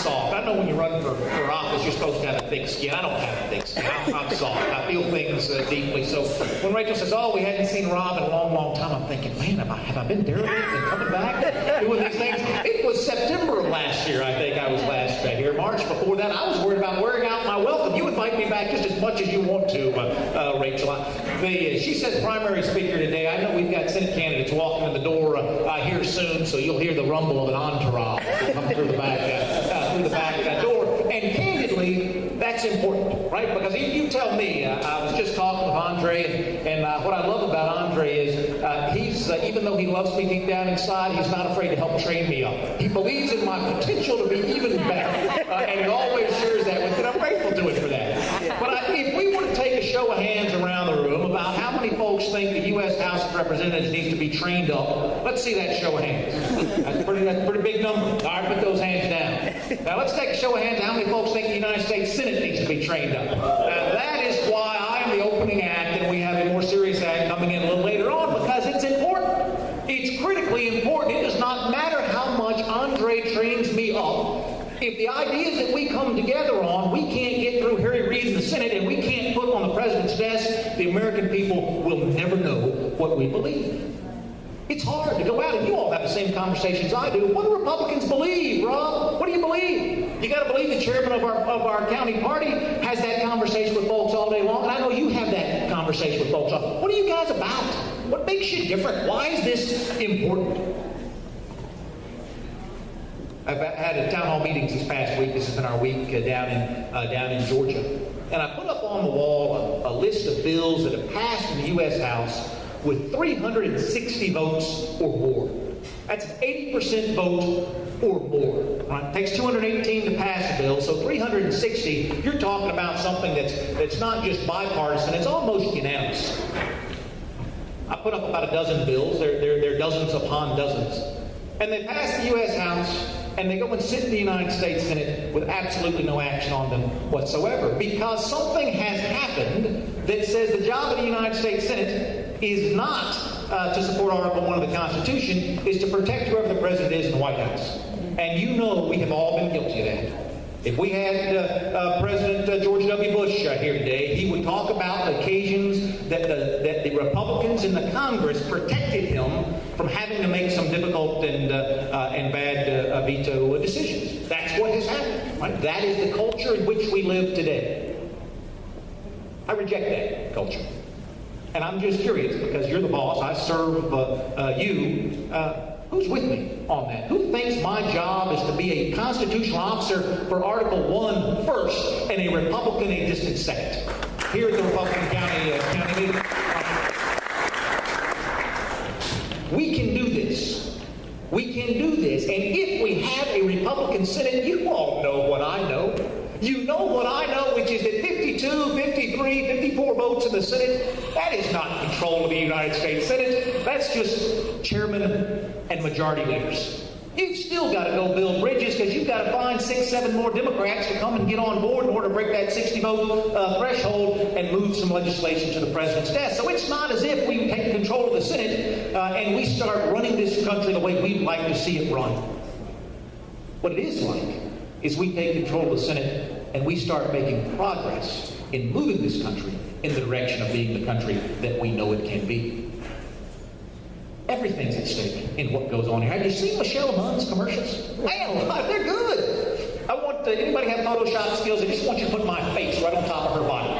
soft. I know when you run for office, you're supposed to have a thick skin. I don't have a thick skin. I'm soft. I feel things deeply. So when Rachel says, "Oh, we hadn't seen Rob in a long, long time," I'm thinking, man, have I been derelict and coming back doing these things? It was September of last year, I think I was last here. March before that, I was worried about wearing out my welcome. You invite me back just as much as you want to, Rachel. She says primary speaker today. I know we've got Senate candidates walking in the door here soon, so you'll hear the rumble of an entourage come through the back door. And candidly, that's important, right? Because you tell me, I was just talking with Andre, and what I love about Andre is he's, even though he loves me deep down inside, he's not afraid to help train me up. He believes in my potential to be even better, and he always shares that with me, and I'm grateful to him for that. But if we were to take a show of hands around the room about how many folks think the U.S. House of Representatives needs to be trained up, let's see that show of hands. That's a pretty big number. All right, put those hands down. Now let's take a show of hands how many folks think the United States Senate needs to be trained up. Now that is why I am the opening act, and we have a more serious act coming in a little later on, because it's important. It's critically important. It does not matter how much Andre trains me up. If the ideas that we come together on, we can't get through Harry Reid in the Senate, and we can't put on the president's desk, the American people will never know what we believe. It's hard to go out, and you all have the same conversations I do. What do Republicans believe, Rob? What do you believe? You got to believe the chairman of our county party has that conversation with folks all day long, and I know you have that conversation with folks. What are you guys about? What makes you different? Why is this important? I've had town hall meetings this past week. This has been our week down in Georgia, and I put up on the wall a list of bills that have passed in the U.S. House with 360 votes or more. That's an 80% vote or more. Right? It takes 218 to pass a bill, so 360. You're talking about something that's not just bipartisan; it's almost unanimous. I put up about a dozen bills. They're dozens upon dozens, and they pass the U.S. House. And they go and sit in the United States Senate with absolutely no action on them whatsoever, because something has happened that says the job of the United States Senate is not to support Article 1 of the Constitution, is to protect whoever the president is in the White House. And you know we have all been guilty of that. If we had President George W. Bush here today, he would talk about occasions that the Republicans in the Congress protected him from having to make some difficult and bad veto decisions. That's what has happened. Right? That is the culture in which we live today. I reject that culture. And I'm just curious, because you're the boss, I serve you. Who's with me on that? Who thinks my job is to be a constitutional officer for Article 1 first and a Republican a distant second? Here at the Republican County meeting. We can do this. We can do this. And if we have a Republican Senate, you all know what I know. You know what I know, which is that 52, 53, 54 votes in the Senate, that is not control of the United States Senate. That's just chairman and majority leaders. You've still got to go build bridges, because you've got to find 6, 7 more Democrats to come and get on board in order to break that 60-vote threshold and move some legislation to the president's desk. So it's not as if we take control of the Senate and we start running this country the way we'd like to see it run. What it is like is we take control of the Senate and we start making progress in moving this country in the direction of being the country that we know it can be. Everything's at stake in what goes on here. Have you seen Michelle Munn's commercials? Man, they're good. I want anybody have Photoshop skills? I just want you to put my face right on top of her body.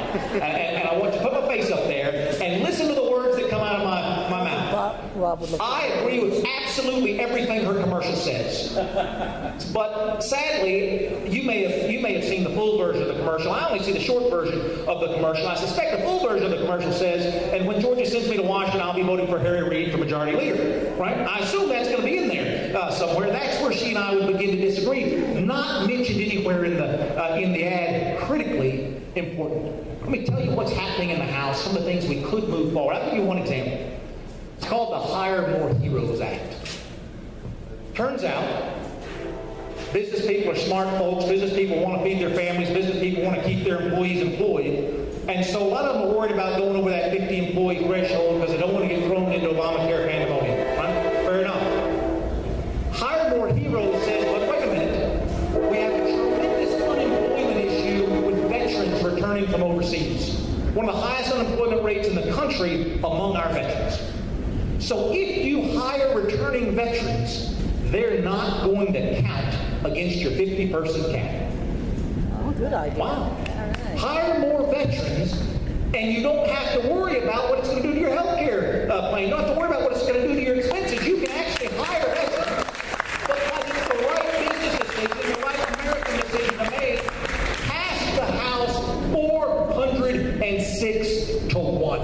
And I want you to put my face up there and listen to the words that come out of my mouth. I agree with absolutely everything her commercial says. But sadly, you may have seen the full version of the commercial. I only see the short version of the commercial. I suspect the full version of the commercial says, and when Georgia sends me to Washington, I'll be voting for Harry Reid for majority leader. Right? I assume that's going to be in there somewhere. That's where she and I would begin to disagree. Not mentioned anywhere in the ad. Critically important. Let me tell you what's happening in the House, some of the things we could move forward. I'll give you one example. It's called the Hire More Heroes Act. Turns out, business people are smart folks, business people want to feed their families, business people want to keep their employees employed, and so a lot of them are worried about going over that 50 employee threshold because they don't want to get thrown into Obamacare pandemonium. Right? Fair enough. Hire More Heroes says, but wait a minute, we have to from overseas. One of the highest unemployment rates in the country among our veterans. So if you hire returning veterans, they're not going to count against your 50-person cap. Oh, good idea. Wow. All right. Hire more veterans, and you don't have to worry about what it's going to do to your health care plan. You don't have to worry about what it's going to do to your expenses. You can actually hire veterans. Because it's the right business decision, the right American decision to make, passed the House 406 to 1.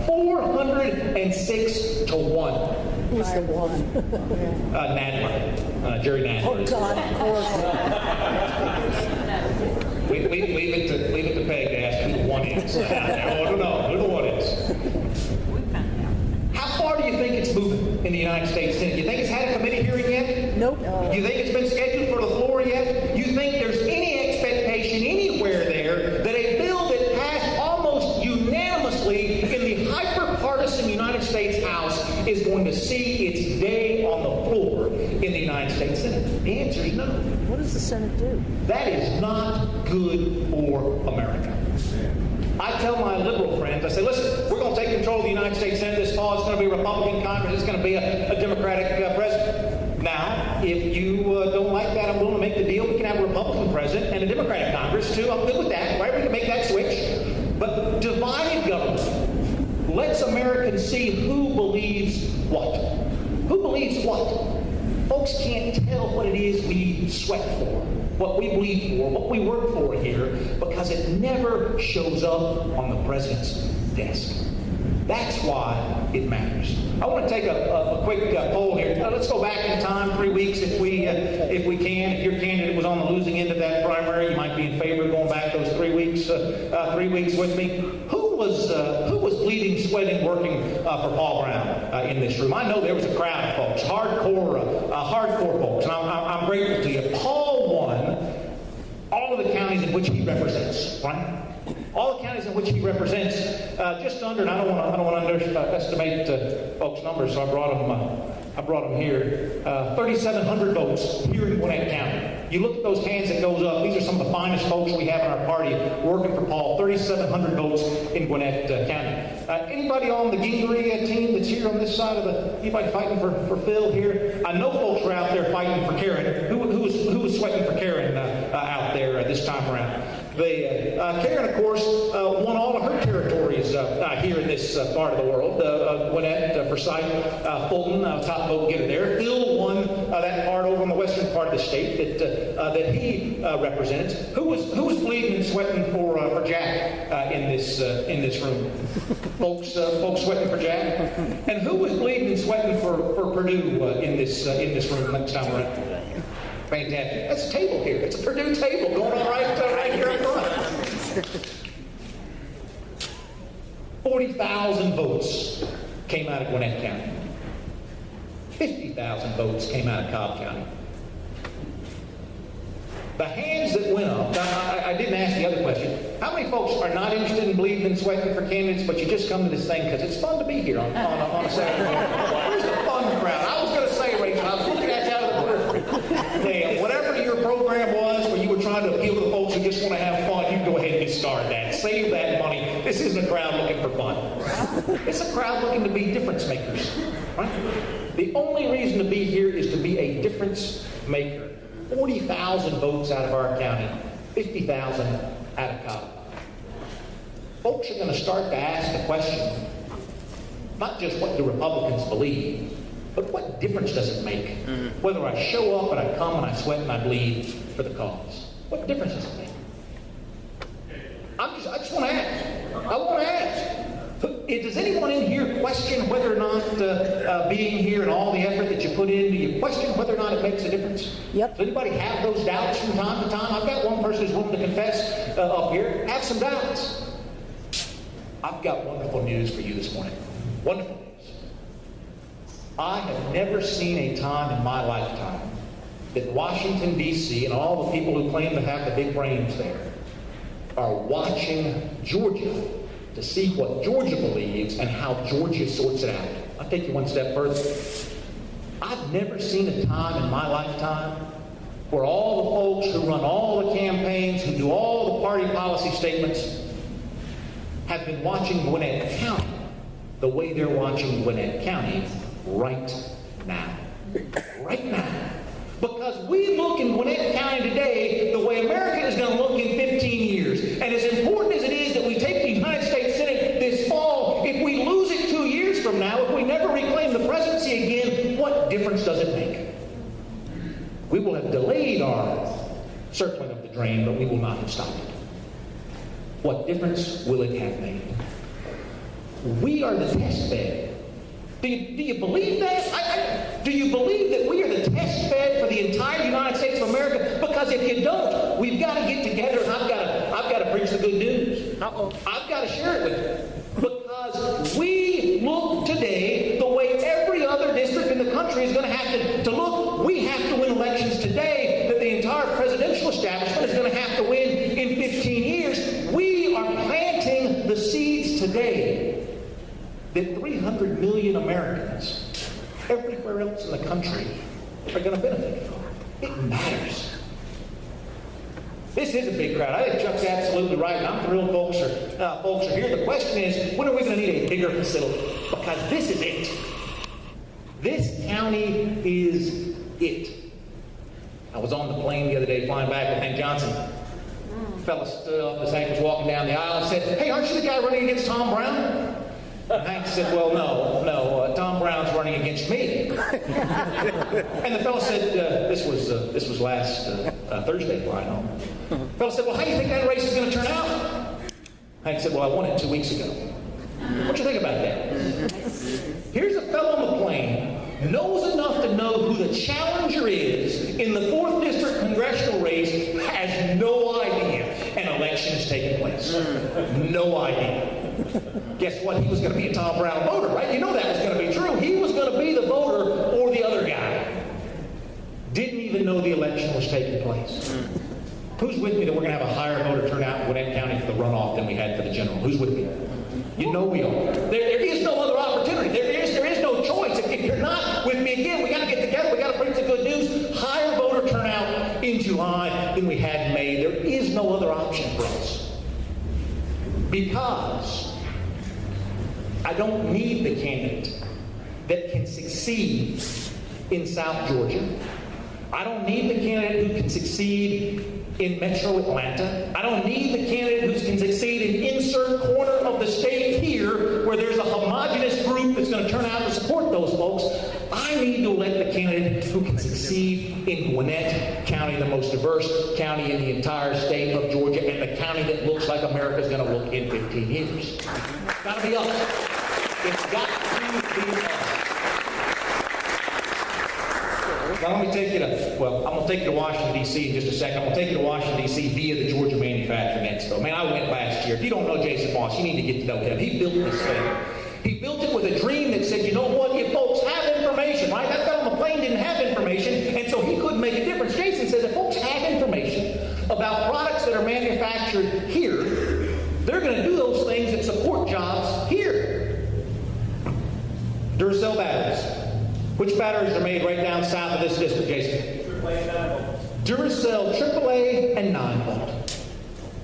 406 to 1. Who's the one? Nadler. Jerry Nadler. Oh, God, of course. Leave it to Peg to ask who the one is. I don't know who the one is. How far do you think it's moving in the United States Senate? You think it's had a committee hearing yet? Nope. You think it's been scheduled for the floor yet? You think there's any expectation anywhere there that a bill that passed almost unanimously in the hyper-partisan United States House is going to see its day on the floor in the United States Senate? The answer is no. What does the Senate do? That is not good for America. I tell my liberal friends, I say, listen, we're going to take control of the United States Senate this fall. It's going to be a Republican Congress. It's going to be a Democratic president. Now, if you don't like that, I'm willing to make the deal. We can have a Republican president and a Democratic Congress, too. I'm good with that, right? We can make that switch. But divided government lets Americans see who believes what. Who believes what? Folks can't tell what it is we sweat for, what we bleed for, what we work for here, because it never shows up on the president's desk. That's why it matters. I want to take a quick poll here. Let's go back in time 3 weeks if we can. If your candidate was on the losing end of that primary, you might be in favor of going back those 3 weeks. 3 weeks with me. Who was bleeding, sweating, working for Paul Brown in this room? I know there was a crowd of folks, hardcore folks, and I'm grateful to you. Paul won all of the counties in which he represents, right? All the counties in which he represents, just under, and I don't want to underestimate folks' numbers, so I brought them here. 3,700 votes here in Gwinnett County. You look at those hands that goes up. These are some of the finest folks we have in our party working for Paul. 3,700 votes in Gwinnett County. Anybody on the Gingrey team that's here on this side of anybody fighting for Phil here? I know folks were out there fighting for Karen. Who was sweating for Karen out there this time around? Karen, of course, won all of her territories here in this part of the world. Gwinnett, Forsyth, Fulton, top vote getter there. Phil won that part over in the western part of the state that he represents. Who was bleeding and sweating for Jack in this room? folks sweating for Jack. And who was bleeding and sweating for Purdue in this room next time around? Fantastic. That's a table here. It's a Purdue table going on right here in front. 40,000 votes came out of Gwinnett County. 50,000 votes came out of Cobb County. The hands that went up, I didn't ask the other question. How many folks are not interested in bleeding and sweating for candidates, but you just come to this thing because it's fun to be here on a Saturday morning? Where's the fun crowd? I was going to say, Rachel, I was looking at you out of the periphery. Hey, whatever your program was where you were trying to appeal to the folks who just want to have fun, you go ahead and discard that. Save that money. This isn't a crowd looking for fun. It's a crowd looking to be difference makers. Right? The only reason to be here is to be a difference maker. 40,000 votes out of our county, 50,000 out of Cobb. Folks are going to start to ask the question, not just what do Republicans believe, but what difference does it make whether I show up and I come and I sweat and I bleed for the cause? What difference does it make? I just want to ask. I want to ask. Does anyone in here question whether or not being here and all the effort that you put in, do you question whether or not it makes a difference? Yep. Does anybody have those doubts from time to time? I've got one person who's willing to confess up here. Have some doubts. I've got wonderful news for you this morning. Wonderful news. I have never seen a time in my lifetime that Washington, D.C. and all the people who claim to have the big brains there are watching Georgia to see what Georgia believes and how Georgia sorts it out. I'll take you one step further. I've never seen a time in my lifetime where all the folks who run all the campaigns, who do all the party policy statements have been watching Gwinnett County the way they're watching Gwinnett County right now. Right now. Because we look in Gwinnett County today the way America is going to look in 15 years. And as important as it is that we take the United States Senate this fall, if we lose it 2 years from now, if we never reclaim the presidency again, what difference does it make? We will have delayed our circling of the drain, but we will not have stopped it. What difference will it have made? We are the test bed. Do you believe that? Do you believe that we are the test bed for the entire United States of America? Because if you don't, we've got to get together and I've got to preach the good news. I've got to share it with you. Because we look today the way every other district in the country is going to have to look. We have to win elections today that the entire presidential establishment is going to have to win in 15 years. We are planting the seeds today that 300 million Americans everywhere else in the country are going to benefit from. It matters. This is a big crowd. I think Chuck's absolutely right, and I'm thrilled folks are here. The question is, when are we going to need a bigger facility? Because this is it. This county is it. I was on the plane the other day flying back with Hank Johnson. A fella stood up as Hank was walking down the aisle and said, "Hey, aren't you the guy running against Tom Brown?" And Hank said, "Well, no, Tom Brown's running against me." And the fellow said, this was last Thursday flying home. The fellow said, "Well, how do you think that race is going to turn out?" Hank said, "Well, I won it 2 weeks ago." What do you think about that? Here's a fellow on the plane, knows enough to know who the challenger is in the 4th District congressional race, has no idea an election is taking place. No idea. Guess what? He was going to be a Tom Brown voter, right? You know that was going to be true. He was going to be the voter or the other guy. Didn't even know the election was taking place. Who's with me that we're going to have a higher voter turnout in Gwinnett County for the runoff than we had for the general? Who's with me? You know we are. There is no other opportunity. There is no choice. If you're not with me again, we got to get together. We got to preach the good news. Higher voter turnout in July than we had in May. There is no other option for us. Because I don't need the candidate that can succeed in South Georgia. I don't need the candidate who can succeed in Metro Atlanta. I don't need the candidate who can succeed in insert corner of the state here where there's a homogenous group that's going to turn out to support those folks. I need to elect the candidate who can succeed in Gwinnett County, the most diverse county in the entire state of Georgia, and the county that looks like America's going to look in 15 years. It's got to be us. It's got to be us. Now let me take you to, well, I'm going to take you to Washington, D.C. in just a second. I'm going to take you to Washington, D.C. via the Georgia Manufacturing Expo. Man, I went last year. If you don't know Jason Moss, you need to get to know him. He built this thing. He built it with a dream that said, you know what, if folks have information, right? That guy on the plane didn't have information, and so he couldn't make a difference. Jason says if folks have information about products that are manufactured here, they're going to do those things that support jobs here. Duracell batteries. Which batteries are made right down south of this district, Jason? AAA and 9 volt. Duracell AAA and 9 volt.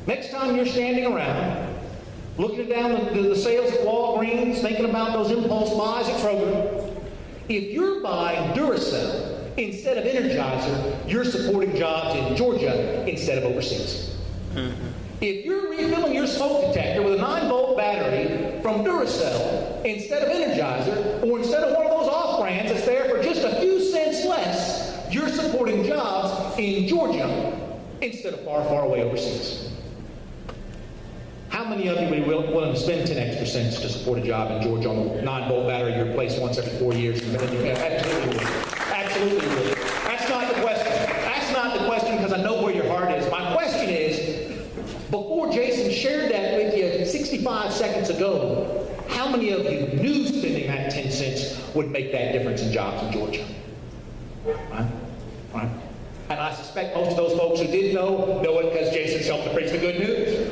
Next time you're standing around, looking down the sales at Walgreens, thinking about those impulse buys at Kroger, if you're buying Duracell instead of Energizer, you're supporting jobs in Georgia instead of overseas. Mm-hmm. If you're refilling your smoke detector with a 9-volt battery from Duracell instead of Energizer, or instead of one of those off-brands that's there for just a few cents less, you're supporting jobs in Georgia instead of far, far away overseas. How many of you would be willing to spend 10 extra cents to support a job in Georgia on a 9-volt battery you replace once every 4 years? Absolutely would. Absolutely would. That's not the question. That's not the question because I know where your heart is. My question is, before Jason shared that with you 65 seconds ago, how many of you knew spending that 10 cents would make that difference in jobs in Georgia? Right? And I suspect most of those folks who did know it because Jason's helped to preach the good news.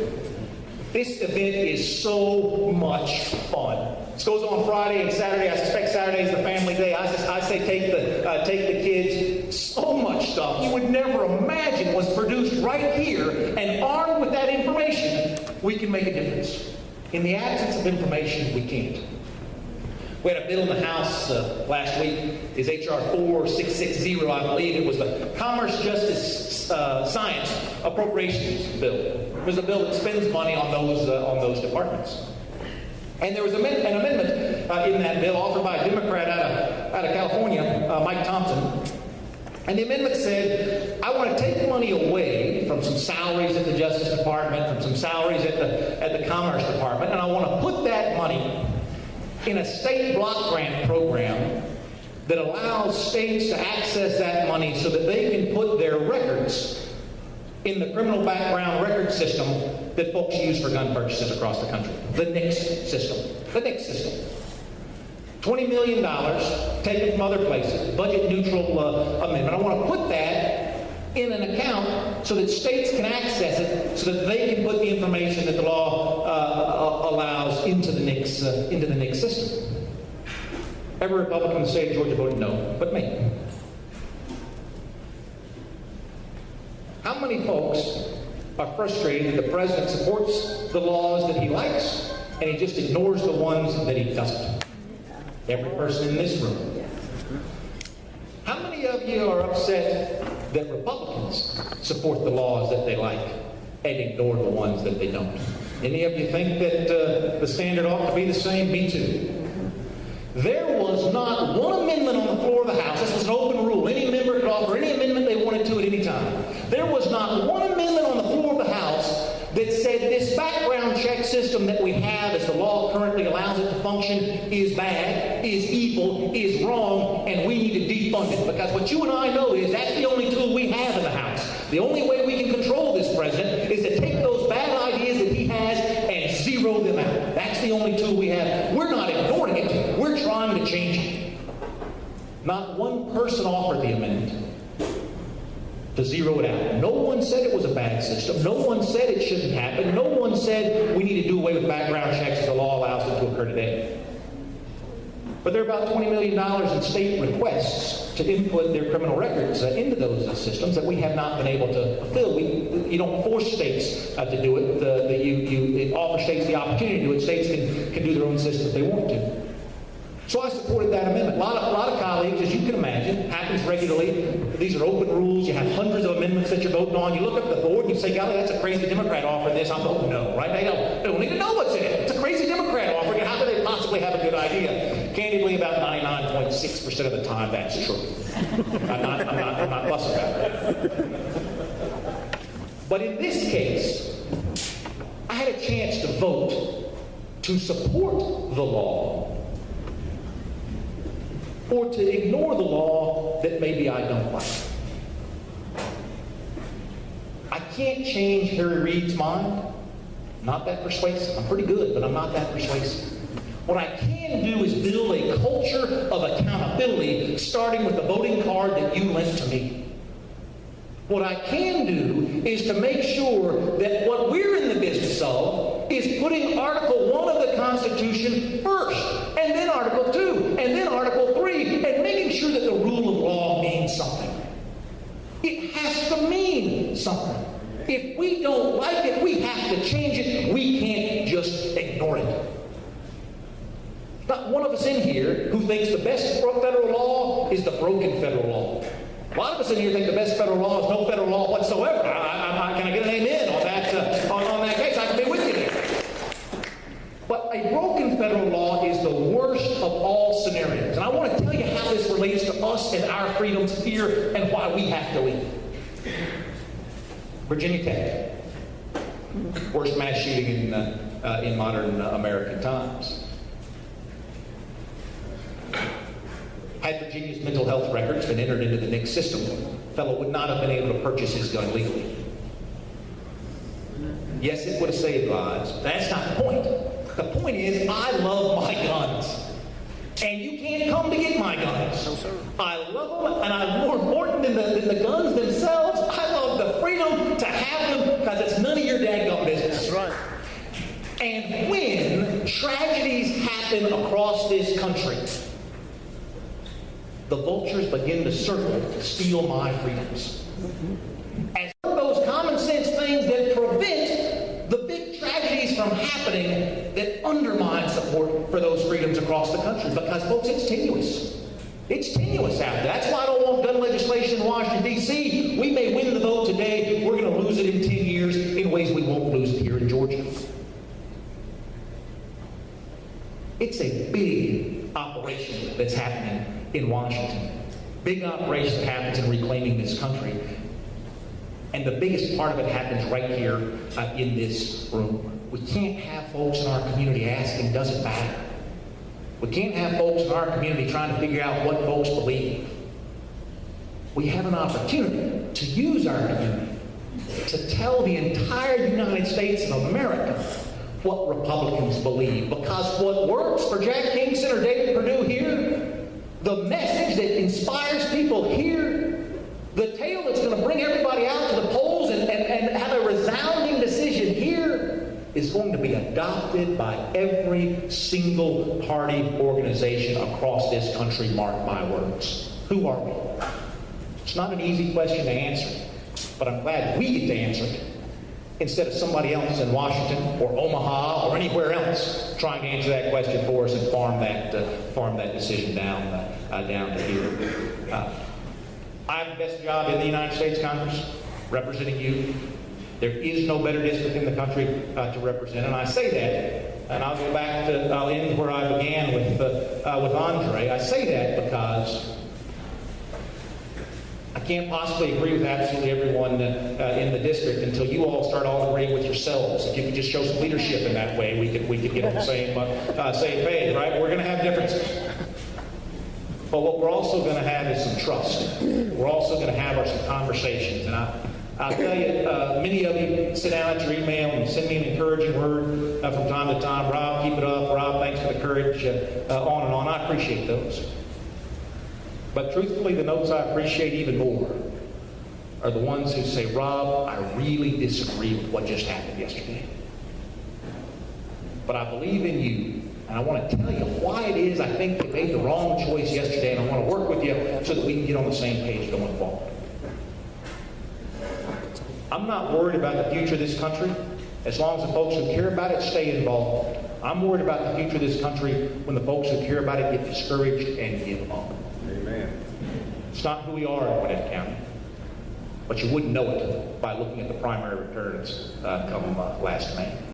This event is so much fun. This goes on Friday and Saturday. I suspect Saturday is the family day. I say take the kids. so much stuff you would never imagine was produced right here, and armed with that information, we can make a difference. In the absence of information, we can't. We had a bill in the House last week. It's H.R. 4660, I believe. It was the Commerce, Justice, Science Appropriations Bill. It was a bill that spends money on those departments. And there was an amendment in that bill offered by a Democrat out of California, Mike Thompson. And the amendment said, I want to take money away from some salaries at the Justice Department, from some salaries at the Commerce Department, and I want to put that money in a state block grant program that allows states to access that money so that they can put their records in the criminal background record system that folks use for gun purchases across the country. The NICS system. The NICS system. $20 million taken from other places. Budget neutral amendment. I want to put that in an account so that states can access it so that they can put the information that the law allows into the NICS system. Every Republican in the state of Georgia voted no, but me. How many folks are frustrated that the president supports the laws that he likes and he just ignores the ones that he doesn't? Every person in this room. How many of you are upset that Republicans support the laws that they like and ignore the ones that they don't? Any of you think that the standard ought to be the same? Me too. There was not one amendment on the floor of the House. This was an open rule. Any member could offer any amendment they wanted to at any time. There was not one amendment on the floor of the House that said this background check system that we have as the law currently allows it to function is bad, is evil, is wrong, and we need to defund it. Because what you and I know is that's the only tool we have in the House. The only way we can control this president is to take those bad ideas that he has and zero them out. That's the only tool we have. We're not ignoring it. We're trying to change it. Not one person offered the amendment to zero it out. No one said it was a bad system. No one said it shouldn't happen. No one said we need to do away with background checks as the law allows them to occur today. But there are about $20 million in state requests to input their criminal records into those systems that we have not been able to fulfill. You don't force states to do it. You offer states the opportunity to do it. States can do their own system if they want to. So I supported that amendment. A lot of colleagues, as you can imagine, happens regularly. These are open rules. You have hundreds of amendments that you're voting on. You look up the board and you say, golly, that's a crazy Democrat offering this. I'm voting no, right? They don't even know what's in it. It's a crazy Democrat offering it. How could they possibly have a good idea? Candidly, about 99.6% of the time, that's true. I'm not fussing about it. But in this case, I had a chance to vote to support the law or to ignore the law that maybe I don't like. I can't change Harry Reid's mind. I'm not that persuasive. I'm pretty good, but I'm not that persuasive. What I can do is build a culture of accountability, starting with the voting card that you lent to me. What I can do is to make sure that what we're in the business of is putting Article 1 of the Constitution first, and then Article 2, and then Article 3, and making sure that the rule of law means something. It has to mean something. If we don't like it, we have to change it. We can't just ignore it. Not one of us in here who thinks the best federal law is the broken federal law. A lot of us in here think the best federal law is no federal law whatsoever. Can I get an amen on that, on that case? I can be with you there. But a broken federal law is the worst of all scenarios. And I want to tell you how this relates to us and our freedoms here and why we have to leave. Virginia Tech. Worst mass shooting in modern American times. Had Virginia's mental health records been entered into the NICS system, the fellow would not have been able to purchase his gun legally. Yes, it would have saved lives. That's not the point. The point is, I love my guns. And you can't come to get my guns. No, sir. I love them, and I'm more important than the guns themselves. I love the freedom to have them because it's none of your daggone business. That's right. And when tragedies happen across this country, the vultures begin to circle to steal my freedoms. And those common sense things that prevent the big tragedies from happening that undermine support for those freedoms across the country. Because, folks, it's tenuous. It's tenuous out there. That's why I don't want gun legislation in Washington, D.C. We may win the vote today. We're going to lose it in 10 years in ways we won't lose it here in Georgia. It's a big operation that's happening in Washington. Big operation that happens in reclaiming this country. And the biggest part of it happens right here in this room. We can't have folks in our community asking, does it matter? We can't have folks in our community trying to figure out what folks believe. We have an opportunity to use our community to tell the entire United States of America what Republicans believe. Because what works for Jack Kingston or David Perdue here, the message that inspires people here, the tale that's going to bring everybody out to the polls and have a resounding decision here, is going to be adopted by every single party organization across this country, mark my words. Who are we? It's not an easy question to answer, but I'm glad we get to answer it instead of somebody else in Washington or Omaha or anywhere else trying to answer that question for us and farm that decision down to here. I have the best job in the United States Congress, representing you. There is no better district in the country to represent, and I say that, and I'll end where I began with Andre. I say that because I can't possibly agree with absolutely everyone in the district until you all start all agreeing with yourselves. If you could just show some leadership in that way, we could get on the same page, right? We're going to have differences. But what we're also going to have is some trust. We're also going to have some conversations. And I'll tell you, many of you sit down at your email and send me an encouraging word from time to time. Rob, keep it up. Rob, thanks for the courage. On and on. I appreciate those. But truthfully, the notes I appreciate even more are the ones who say, Rob, I really disagree with what just happened yesterday. But I believe in you. And I want to tell you why it is I think they made the wrong choice yesterday, and I want to work with you so that we can get on the same page going forward. I'm not worried about the future of this country as long as the folks who care about it stay involved. I'm worried about the future of this country when the folks who care about it get discouraged and give up. Amen. It's not who we are in Gwinnett County, but you wouldn't know it by looking at the primary returns come last May.